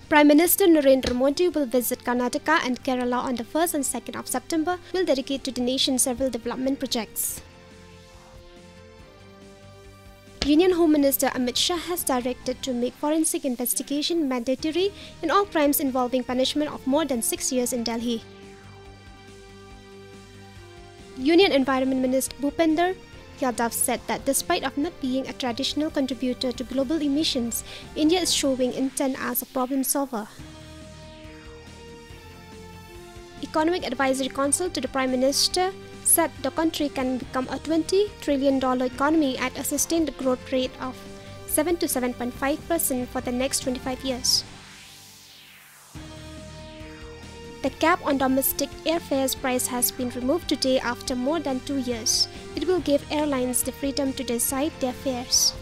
Prime Minister Narendra Modi will visit Karnataka and Kerala on the 1st and 2nd of September, will dedicate to the nation several development projects. Union Home Minister Amit Shah has directed to make forensic investigation mandatory in all crimes involving punishment of more than 6 years in Delhi. Union Environment Minister Bhupender Yadav said that despite of not being a traditional contributor to global emissions, India is showing intent as a problem solver. Economic Advisory Council to the Prime Minister said the country can become a $20 trillion economy at a sustained growth rate of 7 to 7.5% for the next 25 years. The cap on domestic airfares price has been removed today after more than 2 years. It will give airlines the freedom to decide their fares.